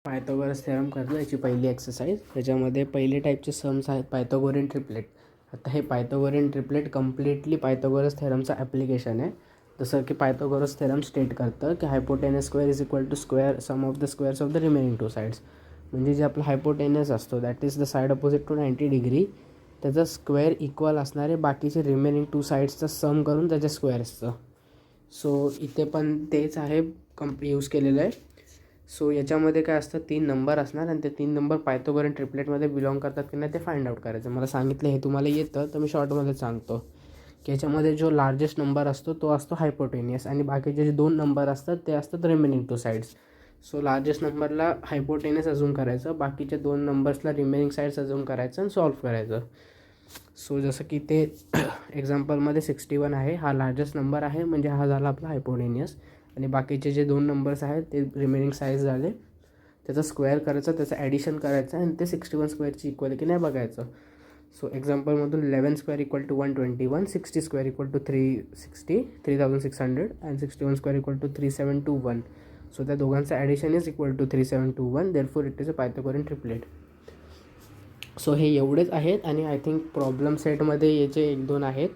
Pythagoras theorem करतो. याची पहिली एक्सरसाइज. त्याच्यामध्ये पहिले टाईपचे सम्स आहेत पायथागोरियन ट्रिपलेट. आता हे पायथागोरियन ट्रिपलेट कम्प्लिटली पायथागोरस थेरमचं ॲप्लिकेशन आहे. जसं की पायथागोरस थेरम स्टेट करतं की hypotenuse square is equal to square sum of the squares of the remaining two sides. म्हणजे जे आपला हायपोटेनस असतो that is the side opposite to 90 degree, त्याचा स्क्वेअर इक्वल असणारे बाकीचे रिमेनिंग टू साईड्सचा सम करून त्याच्या स्क्वेअर्सचं. सो इथे पण तेच आहे यूज केलेलं आहे. सो याच्यामध्ये काय असतं, 3 नंबर असणार आणि ते 3 नंबर पायथागोरियन ट्रिपलेटमध्ये बिलॉंग करतात की नाही ते फाइंड आउट करायचं. मला सांगितलं हे तुम्हाला येतं तर मी शॉर्टमध्ये सांगतो की याच्यामध्ये जो लार्जेस्ट नंबर असतो तो असतो हायपोटेनियस आणि बाकीचे जे 2 नंबर असतात ते असतात remaining two sides. So largest नंबरला हायपोटेनियस अजून करायचं, बाकीच्या 2 नंबर्सला रिमेनिंग साईड्स अजून करायचं आणि सॉल्व करायचं. सो जसं की ते एक्झाम्पलमध्ये 61 आहे, हा लार्जेस्ट नंबर आहे म्हणजे हा झाला आपला हायपोटेनियस. आणि बाकीचे जे 2 नंबर्स आहेत ते रिमेनिंग साईज झाले. त्याचा स्क्वेअर करायचा, त्याचं ॲडिशन करायचं आणि ते 61 स्क्वेअरची इक्वल की नाही बघायचं. सो एक्झाम्पलमधून 11 square equal to 121, 60 square equal to 3600 and 61 square equal to 3721. So त्या दोघांचं addition is equal to 3721. Therefore it is a Pythagorean triplet. So हे एवढेच आहेत आणि आय थिंक प्रॉब्लेम सेटमध्ये याचे 1-2 आहेत.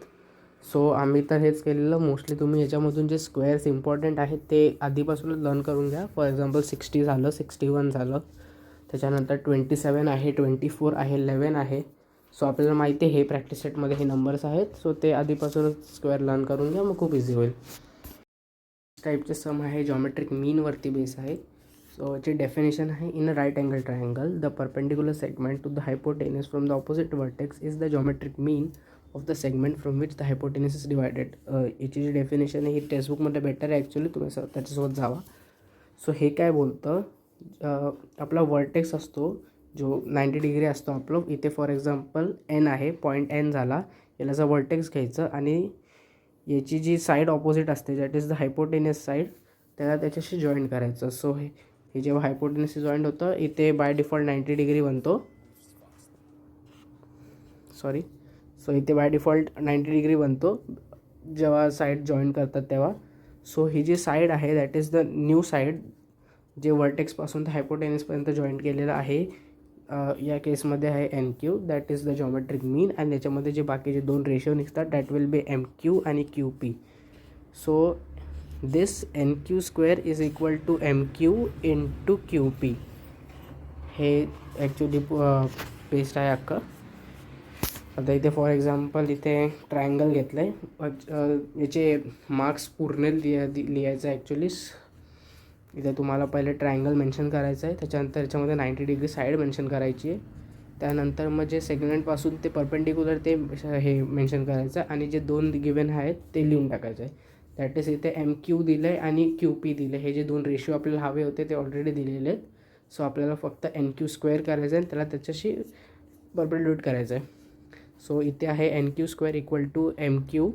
सो आम्ही तर हेच केलेलं. मोस्टली तुम्ही याच्यामधून जे स्क्वेअर्स इम्पॉर्टंट आहेत ते आधीपासूनच लर्न करून घ्या. फॉर एक्झाम्पल 60 झालं, 61 झालं, त्याच्यानंतर 27 आहे, 24 आहे, 11 आहे. सो आपल्याला माहिती आहे हे प्रॅक्टिस सेटमध्ये हे नंबर्स आहेत. सो ते आधीपासूनच स्क्वेअर लर्न करून घ्या, मग खूप इझी होईल. टाईपचे सम आहे जॉमेट्रिक मीनवरती बेस आहे. सो याची डेफिनेशन आहे, in a right angle triangle the perpendicular segment to the hypotenuse from the opposite vertex is the geometric mean of the segment from which the hypotenuse is divided. याची जी definition आहे ही टेक्स्टबुकमध्ये better आहे actually, तुम्ही त्याच्यासोबत जावा. So हे काय बोलतं, आपला वर्टेक्स असतो जो 90 डिग्री असतो आपलं. इथे फॉर एक्झाम्पल एन आहे, पॉईंट एन झाला, याला जर वर्टेक्स घ्यायचं आणि याची जी साईड ऑपोजिट असते that is the hypotenuse side, त्याला त्याच्याशी जॉईन करायचं. सो हे जेव्हा हायपोटेनियसशी जॉईंट होतं इथे बाय डिफॉल्ट 90 डिग्री बनतो. सो इथे बाय डिफॉल्ट 90 डिग्री बनतो जेव्हा साईड जॉईन करतात तेव्हा. सो ही जी साईड आहे that is the new side जे वर्टेक्सपासून तर हायपोटेनियसपर्यंत जॉईन केलेलं आहे. या केसमध्ये आहे N Q, that is the geometric mean. आणि त्याच्यामध्ये जे बाकीचे 2 रेशो निघतात that will be M Q आणि Q P. So this N Q square is equal to M Q into Q P. हे ॲक्च्युली बेस्ड आहे अख्खं. आता इथे फॉर एक्झाम्पल इथे ट्रायंगल घेतलं आहे. याचे मार्क्स पूर्ण लिहायचं आहे ॲक्च्युली. इथे तुम्हाला पहिले ट्रायंगल मेन्शन करायचं आहे, त्याच्यानंतर याच्यामध्ये 90 डिग्री साईड मेन्शन करायची आहे. त्यानंतर मग जे सेगमेंटपासून ते परपेंडिक्युलर ते हे मेन्शन करायचं आहे आणि जे 2 गिवन आहेत ते लिहून टाकायचं आहे. दॅट इज इथे एम क्यू दिलं आहे आणि क्यू पी दिलं आहे. हे जे 2 रेशिओ आपल्याला हवे होते ते ऑलरेडी दिलेले आहेत. सो आपल्याला फक्त एन क्यू स्क्वेअर करायचं आहे आणि त्याला त्याच्याशी परपेंडिक्युलर करायचं आहे. सो इथे आहे N Q square equal to M Q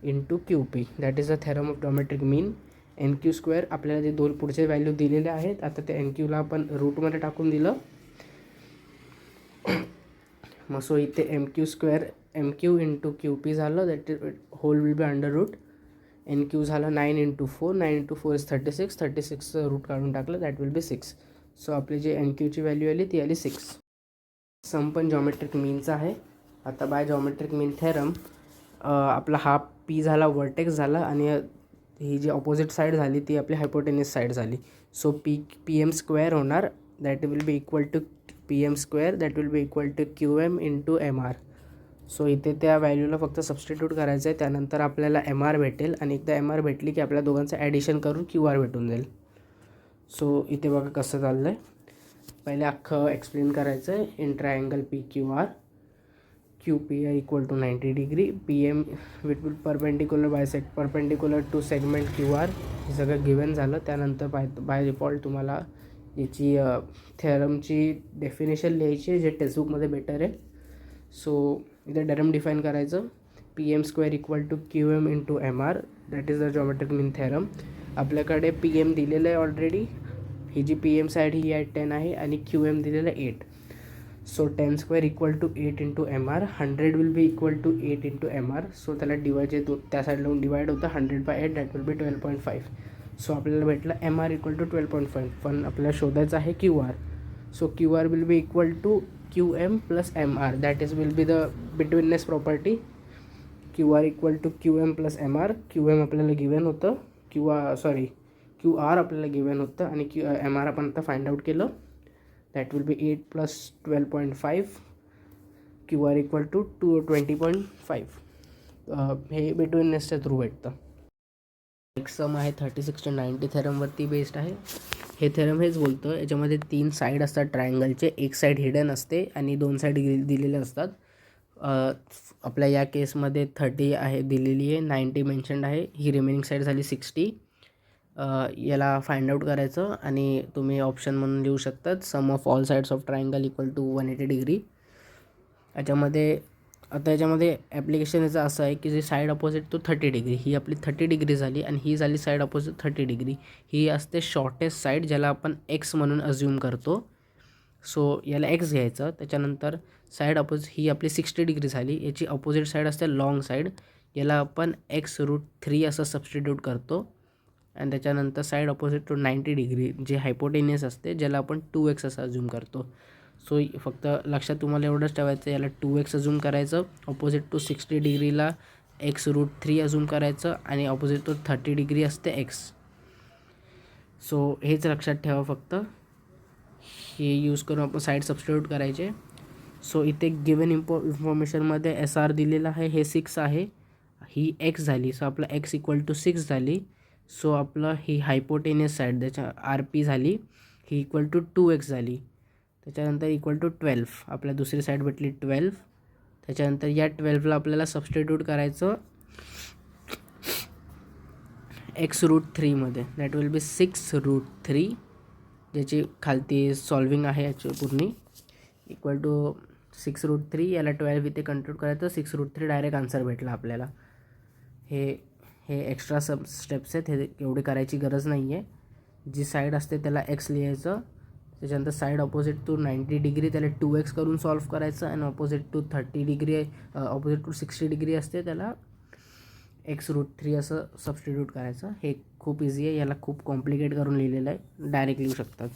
into Q P, that is the theorem of geometric mean. N Q square आपल्याला जे 2 पुढचे व्हॅल्यू दिलेले आहेत, आता ते एन क्यूला आपण रूटमध्ये टाकून दिलं. मग सो इथे M Q square M Q into Q P झालं, that is whole will be under root. N Q झालं 9 इंटू 4, 9 इंटू 4 इज 36, 36चं रूट काढून टाकलं दॅट विल बी 6. सो आपली जी एन क्यूची व्हॅल्यू आली ती आली 6. सम पण जॉमेट्रिक मीनचा आहे. आता बाय जॉमेट्रिक मीन थेरम आपला हा पी झाला, वर्टेक्स झाला आणि ही जी ऑपोजिट साईड झाली ती आपली हायपोटेनियस साईड झाली. सो पी एम स्क्वेअर होणार, that will be equal to P M square, that will be equal to Q M into M R. So इथे त्या व्हॅल्यूला फक्त सबस्टिट्यूट करायचं आहे, त्यानंतर आपल्याला एम आर भेटेल आणि एकदा एम आर भेटली की आपल्या दोघांचं ॲडिशन करून क्यू आर भेटून जाईल. सो इथे बघा कसं चाललं आहे. पहिले अख्खं एक्सप्लेन करायचं आहे. In triangle P Q R, Q P R equal to 90 degree, P M with will perpendicular to segment Q R. हे सगळं गिवन झालं. त्यानंतर बाय डिफॉल्ट तुम्हाला याची थेरमची डेफिनेशन लिहायची आहे जे टेक्स्टबुकमध्ये बेटर आहे. सो इथे डरम डिफाईन करायचं, P M square equal to Q M into M R, that is the geometric mean theorem. आपल्याकडे पी एम दिलेलं आहे ऑलरेडी. ही जी पी एम साईड ही आहे 10 आहे आणि क्यू एम दिलेलं आहे 8. So 10 square equal to 8 into M R, 100 will be equal to 8 into M R. So त्याला डिवाइड जे त्या साईडला डिवाइड होतं 100 by 8, that will be 12.5. So आपल्याला भेटलं MR इक्वल टू 12.5. पण आपल्याला शोधायचं आहे QR. So QR will be equal to QM plus MR. That is will be the betweenness property. QR equal to QM plus MR. QM आपल्याला given होतं, QR आपल्याला given होतं आणि MR आपण आता फाइंड आउट केलं. That will be 8 plus 12.5. QR equal to 20.5. हे बिटवीननेसच्या through भेटतं. नेक्स्ट सम आहे 36 to 90 थेरमवरती बेस्ड आहे. हे थेरम हेच बोलतं, याच्यामध्ये 3 साईड असतात ट्रायंगलचे. एक साईड हिडन असते आणि 2 साईड दिलेले असतात. आपल्या या केसमध्ये 30 आहे दिलेली आहे, 90 मेन्शन्ड आहे. ही रिमेनिंग साईड झाली 60. याला फाइंड आउट करायचं आणि तुम्ही ऑप्शन म्हणून लिहू शकतात sum of all sides of triangle equal to 180 degree. याच्यामध्ये ॲप्लिकेशन याचं असं आहे की जे साईड अपोजिट टू 30 डिग्री, ही आपली 30 डिग्री झाली आणि ही झाली साईड अपोजिट 30 डिग्री. ही असते शॉर्टेस्ट साईड, ज्याला आपण एक्स म्हणून अज्युम करतो. सो याला एक्स घ्यायचं. त्याच्यानंतर साईड अपोजिट ही आपली 60 डिग्री झाली. याची अपोजिट साईड असते लॉंग साईड, याला आपण x√3 असं सबस्टिट्यूट करतो. आणि त्याच्यानंतर साईड अपोजिट टू 90 डिग्री जे हायपोटेनियस असते, ज्याला आपण 2x असं अज्युम करतो. सो फक्त लक्षात तुम्हाला एवढंच ठेवायचं, याला 2x अज्युम करायचं. अपोजिट टू 60 डिग्रीला x√3 अज्युम करायचं आणि अपोजिट टू 30 डिग्री असते x. सो हेच लक्षात ठेवा फक्त. हे यूज करून आपण साईड सबस्टिट्यूट करायचे. सो इथे गिवन इन्फॉर्मेशनमध्ये SR दिलेला आहे, हे 6 आहे. ही x झाली, सो आपला x इक्वल टू 6 झाली. सो आपलं ही हायपोटेनियस साईड त्याच्या RP झाली, ही इक्वल टू 2x झाली. त्याच्यानंतर इक्वल टू 12 आपल्या दुसरी साईड भेटली 12. त्याच्यानंतर या 12ला आपल्याला सबस्टिट्यूट करायचं x√3मध्ये. दॅट विल बी 6√3, ज्याची खालती सॉल्विंग आहे याची पूर्ण, इक्वल टू 6√3. याला 12 इथे कंट्रोल करायचं, 6√3 डायरेक्ट आन्सर भेटला आपल्याला. हे एक्स्ट्रा सब स्टेप्स आहेत, हे एवढे करायची गरज नाही आहे. जी साईड असते त्याला x लिहायचं. त्याच्यानंतर साईड अपोजिट टू 90 डिग्री त्याला 2x करून सॉल्व करायचं आणि opposite to 30 degree opposite to 60 degree असते त्याला x√3 असं सबस्टिट्यूट करायचं. हे खूप इझी आहे, याला खूप कॉम्प्लिकेट करून लिहिलेलं आहे, डायरेक्ट लिहू शकतात.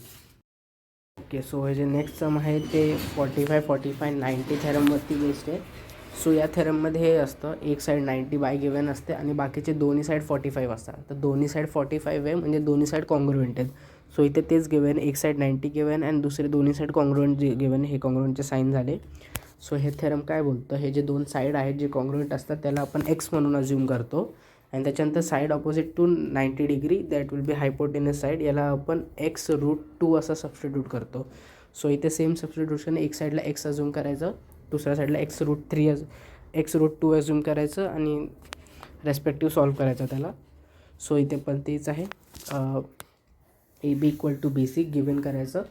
ओके, सो हे जे नेक्स्ट सम आहे ते 45, 45, 90 थेरमवरती बेस्ड आहे. सो या थेरममध्ये हे असतं, एक साईड 90 बाय गिवन असते आणि बाकीचे दोन्ही साईड 45 असतात. तर दोन्ही साईड 45 आहे म्हणजे दोन्ही साईड कॉन्ग्रुएंट आहेत. सो इथे तेच गिवन, एक साईड 90 गिवन आणि दुसरे दोन्ही साईड कॉन्ग्रुएंट जे गिवन, हे कॉन्ग्रुएंटचे साईन झाले. सो हे थेरम काय बोलतं, हे जे दोन साईड आहेत जे कॉन्ग्रुएंट असतात त्याला आपण एक्स म्हणून अज्युम करतो. आणि त्याच्यानंतर side opposite to 90 degree that will be hypotenuse side, याला आपण x√2 असा सबस्टिट्यूट करतो. सो इथे सेम सबस्टिट्यूशन, एक साईडला x अज्युम करायचं, दुसऱ्या साईडला x√2 अज्युम करायचं आणि रेस्पेक्टिव्ह सॉल्व करायचं त्याला. सो इथे पण तेच आहे, AB equal to BC given करायचं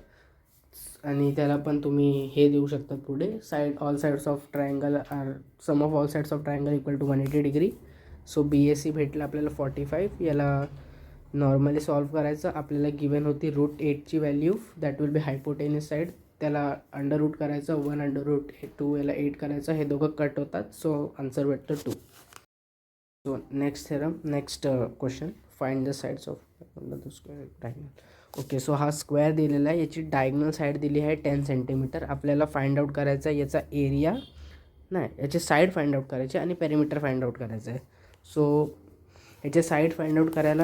आणि त्याला पण तुम्ही हे देऊ शकतात पुढे, side all sides of triangle are sum of all sides of triangle equal to 180 degree. So BAC भेटलं आपल्याला 45. याला नॉर्मली सॉल्व करायचं. आपल्याला गिवन होती √8ची value, that will be hypotenuse side, त्याला अंडर रूट करायचं, 1√2 याला 8 करायचं, हे दोघं कट होतात. सो आन्सर भेटतं 2. So next theorem, next question, find the sides of square diagonal. Okay, so हा स्क्वेअर दिलेला आहे, याची डायगोनल साईड दिली आहे 10 सेंटीमीटर. आपल्याला फाइंड आउट करायचा आहे याचा एरिया, नाही याचे साईड फाइंड आउट करायचे आणि पेरिमीटर फाइंड आउट करायचं आहे. सो याचे साईड फाइंड आउट करायला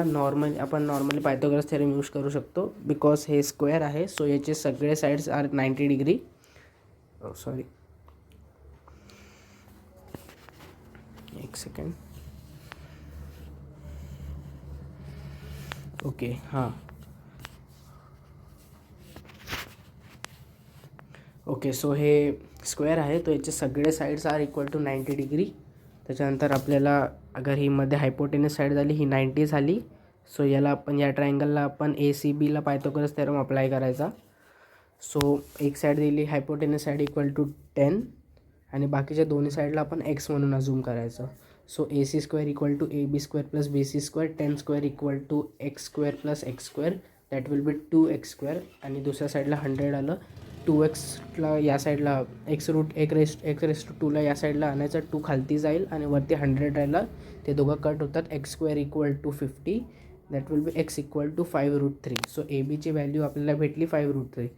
आपण नॉर्मली पायथागोरस थेरम यूज करू शकतो, बिकॉज हे स्क्वेअर आहे. सो याचे सगळे साईड्स आर 90 डिग्री. सॉरी, एक सेकंड. ओके, हां, ओके. सो हे स्क्वेअर आहे, तो याचे सगळे sides are equal to 90 degree. त्याच्यानंतर आपल्याला अगर ही मध्ये हायपोटेनियस साईड झाली, ही 90 झाली. सो याला आपण, या ट्रायंगलला आपण ACBला पायथागोरस थेरम अप्लाय करायचा. सो एक साईड दिली हायपोटेनियस साईड इक्वल टू 10 आणि बाकीच्या दोन्ही साईडला आपण x म्हणून अज्युम करायचं. So AC square equal to AB square plus BC square, 10 square equal to x square plus x square, that will be 2x square. आणि दुसऱ्या साईडला 100 आलं. 2xला या साईडला x√2ला या साईडला आणायचं, 2 खालती जाईल आणि वरती 100 राहिला, ते दोघं कट होतात. x square equal to 50 that will be x equal to 5√3. So A बीची व्हॅल्यू आपल्याला भेटली 5√3.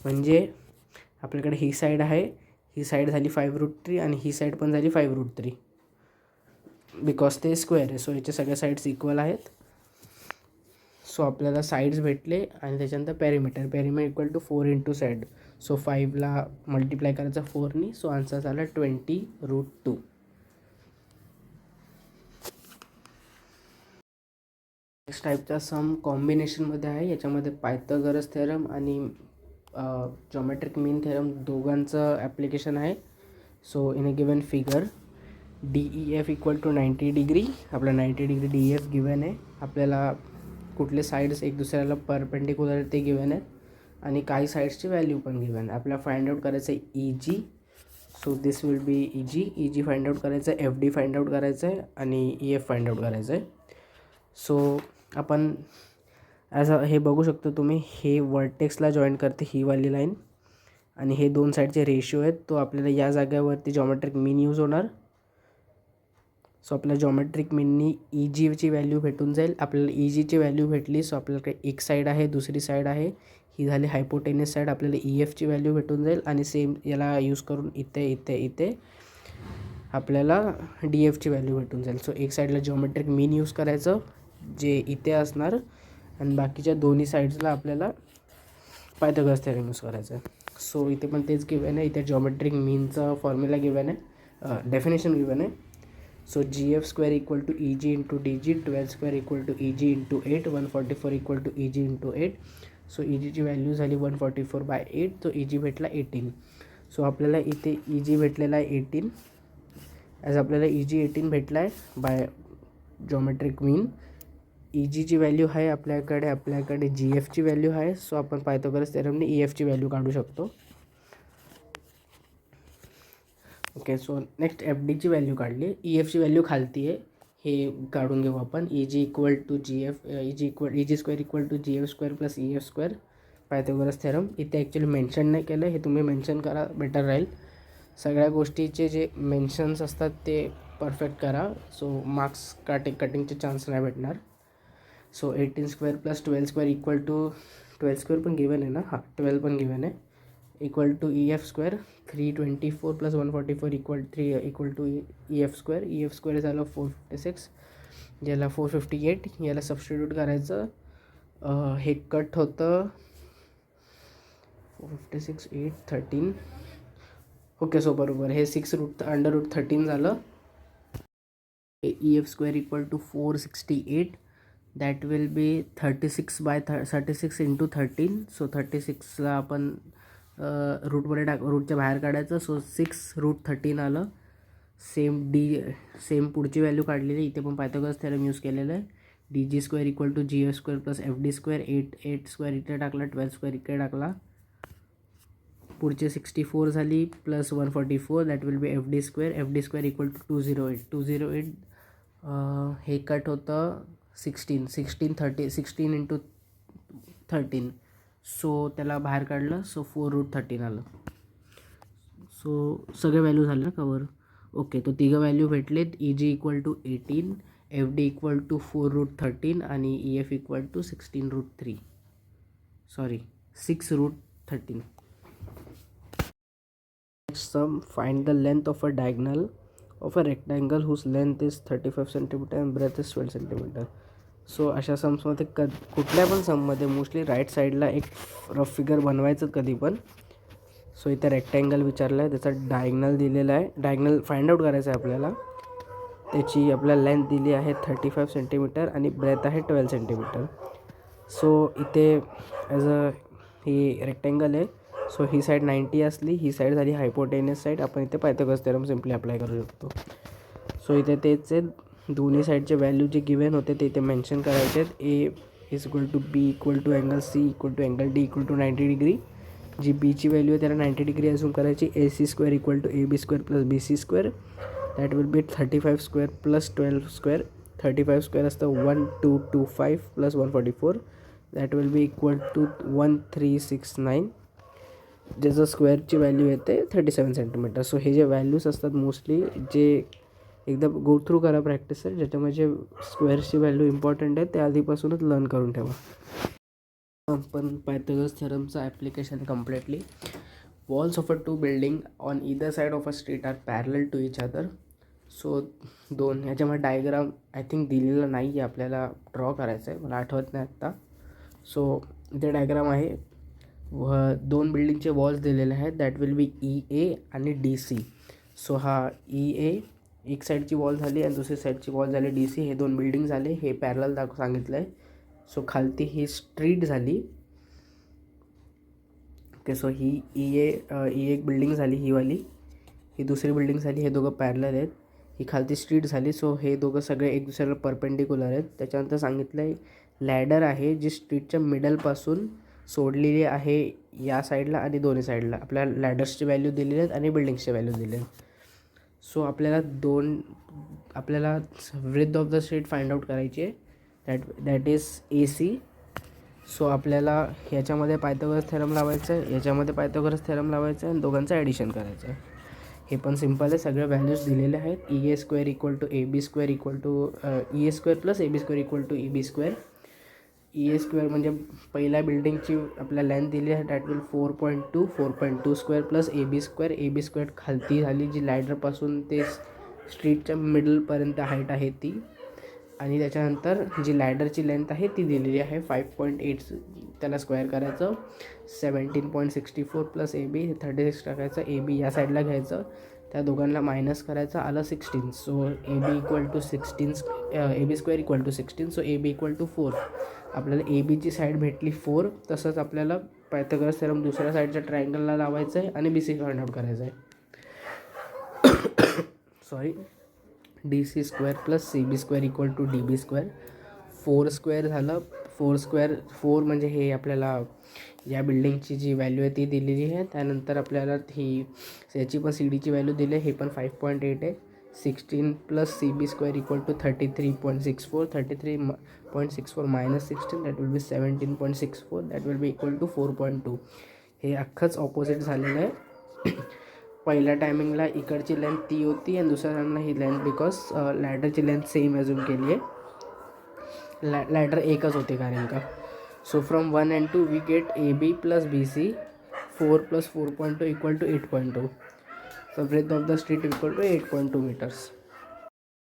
म्हणजे आपल्याकडे ही साईड आहे, ही साईड झाली 5√3 आणि ही साईड पण झाली 5√3 बिकॉज ते स्क्वेअर आहे. सो याचे सगळ्या साईड्स इक्वल आहेत. सो आपल्याला साईड्स भेटले आणि त्याच्यानंतर perimeter equal to 4 into side. So 5ला मल्टिप्लाय करायचा 4नी. सो आन्सर झाला 20√2. नेक्स्ट टाईपचा सम कॉम्बिनेशनमध्ये आहे. याच्यामध्ये पायथागोरस थेरम आणि जॉमेट्रिक मीन थेरम दोघांचं ॲप्लिकेशन आहे. So in a given figure DEF equal to 90 degree. आपला 90 डिग्री DEF गिवन आहे. आपल्याला कुठले साईड्स एक दुसऱ्याला परपेंडिक्युलर ते गिवन आहेत आणि काही साईड्सची व्हॅल्यू पण गिवन आहे. आपल्याला फाइंड आउट करायचं आहे EG. So this will be EG find out करायचं आहे, FD फाइंड आउट करायचं आहे आणि EF फाइंड आउट करायचं आहे. सो आपण हे बघू शकतो तुम्ही, हे वर्टेक्सला जॉईन करते ही वाली लाईन आणि हे दोन साईडचे रेशिओ आहेत. तो आपल्याला या जागेवरती जॉमेट्रिक मीन यूज होणार. सो आपल्याला जॉमेट्रिक मीननी EGची व्हॅल्यू भेटून जाईल. आपल्याला EGची व्हॅल्यू भेटली. सो आपल्याकडे एक साईड आहे, दुसरी साईड आहे, ही झाली हायपोटेनियस साईड. आपल्याला EFची व्हॅल्यू भेटून जाईल आणि सेम याला यूज करून इथे आपल्याला DFची व्हॅल्यू भेटून जाईल. सो एक साईडला जॉमेट्रिक मीन यूज करायचं जे इथे असणार आणि बाकीच्या दोन्ही साईड्सला आपल्याला पायथागोरस थेरम यूज करायचं आहे. सो इथे पण तेच गिवन आहे. इथे जॉमेट्रिक मीनचा फॉर्म्युला गिवन आहे, डेफिनेशन गिवन आहे. So GF square equal to EG into DG, 12 square equal to EG into 8, 144 equal to EG into 8. So EGची व्हॅल्यू झाली 144/8. तो EG भेटला 18. सो आपल्याला इथे EG भेटलेला आहे 18. ॲज आपल्याला EG 18 भेटला आहे बाय जॉमेट्रिक मीन. EGची व्हॅल्यू आहे आपल्याकडे GFची व्हॅल्यू आहे. सो आपण पायथागोरस थेरमने EFची व्हॅल्यू काढू शकतो. ओके, सो नेक्स्ट FDची व्हॅल्यू काढली. EFची व्हॅल्यू खालती आहे, हे काढून घेऊ आपण. EG equal to GF, EG square equal to GF square plus EF square, Pythagoras theorem. इथे ॲक्च्युली मेन्शन नाही केलं, हे तुम्ही मेन्शन करा, बेटर राहील. सगळ्या गोष्टीचे जे मेन्शन्स असतात ते परफेक्ट करा. सो मार्क्स कटिंगचे चान्स नाही भेटणार. So 18 square plus 12 square equal to 12 square पण गिवन आहे ना, 12 पण गिवन आहे, equal to EF square. 324 plus 144 equal to EF square. EF square झालं 456, ज्याला 458. याला सबस्टिट्यूट करायचं. हे कट होतं 456, 8, 13. ओके, सो बरोबर हे 6√13 झालं. EF square equal to 468. That will be 36 into 13. So 36ला आपण रूटच्या बाहेर काढायचं. सो 6√13 आलं. सेम पुढची व्हॅल्यू काढलेली. इथे पण पायथागोरस थेरम यूज केलेलं आहे. DG square equal to GF square plus FD square. 8 square इथे टाकला, 12 स्क्वेअर इकडे टाकला. पुढचे 64 झाली plus 144, that will be FD square equal to 208. हे कट होतं 16 इंटू 13. सो त्याला बाहेर काढलं. सो 4√13 आलं. सो सगळे व्हॅल्यू झाले ना कवर. ओके, तो तिघं व्हॅल्यू भेटलेत. EG equal to 18, FD equal to 4√13 आणि EF equal to 6√13. Next sum, find the length of a diagonal of a rectangle whose length is 35 cm and breadth is 12 cm. So अशा सम्समध्ये कुठल्या पण सममध्ये mostly right साईडला एक rough figure बनवायचं कधी पण. So इथे रेक्टँगल विचारलं आहे, त्याचा डायगनल दिलेला आहे. डायगनल फाइंड आउट करायचं आहे आपल्याला. त्याची आपल्याला लेंथ दिली आहे 35 सेंटीमीटर आणि ब्रेथ आहे 12 सेंटीमीटर. सो इथे ही रेक्टँगल आहे. सो ही साईड 90 असली, ही साईड झाली हायपोटेनियस साईड. आपण इथे पायथागोरस थेरम सिम्पली अप्लाय करू शकतो. सो इथे तेच आहे, दोन्ही साईडचे व्हॅल्यू जे गिवन होते ते इथे मेन्शन करायचे आहेत. A is equal to B equal to angle C equal to angle D equal to 90 degree. जी बीची व्हॅल्यू आहे त्याला 90 डिग्री असून करायची. AC square equal to AB square plus BC square. That will be 35 square plus 12 square. 35 square असतं 1225 plus 144. That will be equal to 1369. ज्याचं स्क्वेअरची value येते 37 centimetre. So हे जे व्हॅल्यूज असतात मोस्टली जे एकदा गो थ्रू करा प्रॅक्टिस सर, ज्याच्यामध्ये स्क्वेअर्सची व्हॅल्यू इम्पॉर्टंट आहे ते आधीपासूनच लर्न करून ठेवा. पण पायथागोरस थेरमचं application completely. Walls of a two building on either side of a street are parallel to each other. So ह्याच्यामध्ये डायग्राम आय थिंक दिलेलं नाही आहे, आपल्याला ड्रॉ करायचं आहे, मला आठवत नाही आत्ता. सो इथे डायग्राम आहे, दोन बिल्डिंगचे वॉल्स दिलेले आहेत, दॅट विल बी EA आणि DC. सो हा EA एक साईडची वॉल झाली आणि दुसरी साईडची वॉल झाली DC. हे दोन बिल्डिंग झाले, हे पॅरल सांगितलं आहे. सो खालती ही स्ट्रीट झाली. ओके, सो ही ही एक बिल्डिंग झाली, ही वाली, ही दुसरी बिल्डिंग झाली, हे दोघं पॅरलल आहेत. ही खालती स्ट्रीट झाली. सो हे दोघं सगळे एक दुसऱ्याला परपेंडिक्युलर आहेत. त्याच्यानंतर सांगितलं आहे लॅडर आहे जी स्ट्रीटच्या मिडलपासून सोडलेली आहे या साईडला आणि दोन्ही साईडला. आपल्याला लॅडर्सची व्हॅल्यू दिलेली आहेत आणि बिल्डिंग्सची व्हॅल्यू दिलेली आहेत. सो आपल्याला width of the street find out करायची आहे, दॅट इज AC. सो आपल्याला ह्याच्यामध्ये पायथागोरस थेरम लावायचं आहे, याच्यामध्ये पायथागोरस थेरम लावायचं आहे आणि दोघांचं ॲडिशन करायचं आहे. हे पण सिम्पल आहे, सगळे व्हॅल्यूज दिलेले आहेत. EA square equal to AB square equal to EA square plus AB square equal to EB square. EA square म्हणजे पहिल्या बिल्डिंगची आपल्याला लेंथ दिली आहे, that will 4.2 square plus AB square खालती झाली जी लॅडरपासून ते स्ट्रीटच्या मिडलपर्यंत हाईट आहे ती, आणि त्याच्यानंतर जी लॅडरची लेंथ आहे ती दिलेली आहे 5.8. त्याला स्क्वेअर करायचं, 17.64 प्लस AB 36 टाकायचं. AB या साईडला घ्यायचं, त्या दोघांना मायनस करायचं, आलं 16. So AB equal to 16, AB square equal to 16. So AB equal to 4. आपल्याला ABची साईड भेटली 4. तसंच आपल्याला पायथागोरस थेरम दुसऱ्या साईडच्या ट्रायंगलला लावायचं आहे आणि BC फाइंड आउट करायचं आहे. Sorry, DC square plus CB square equal to DB square. 4 square झालं. 4 म्हणजे हे आपल्याला या बिल्डिंगची जी व्हॅल्यू आहे ती दिलेली आहे. त्यानंतर आपल्याला याची पण CDची व्हॅल्यू दिली आहे, हे पण 5.8 आहे. 16 plus CB square equal to 33.64. 33.64 minus 16 that will be 17.64. That will be equal to 4.2. हे अख्खंच ऑपोजिट झालेलं आहे. पहिल्या टायमिंगला इकडची लेंथ ती होती आणि दुसऱ्या टायमिंगला ही लेंथ, बिकॉज लॅडरची लेंथ सेम अजूम केली आहे, लॅडर एकच होते कारण का. So from 1 and 2 we get AB plus BC. 4 plus 4.2 equal to 8.2. So breadth of the street equal to 8.2 meters.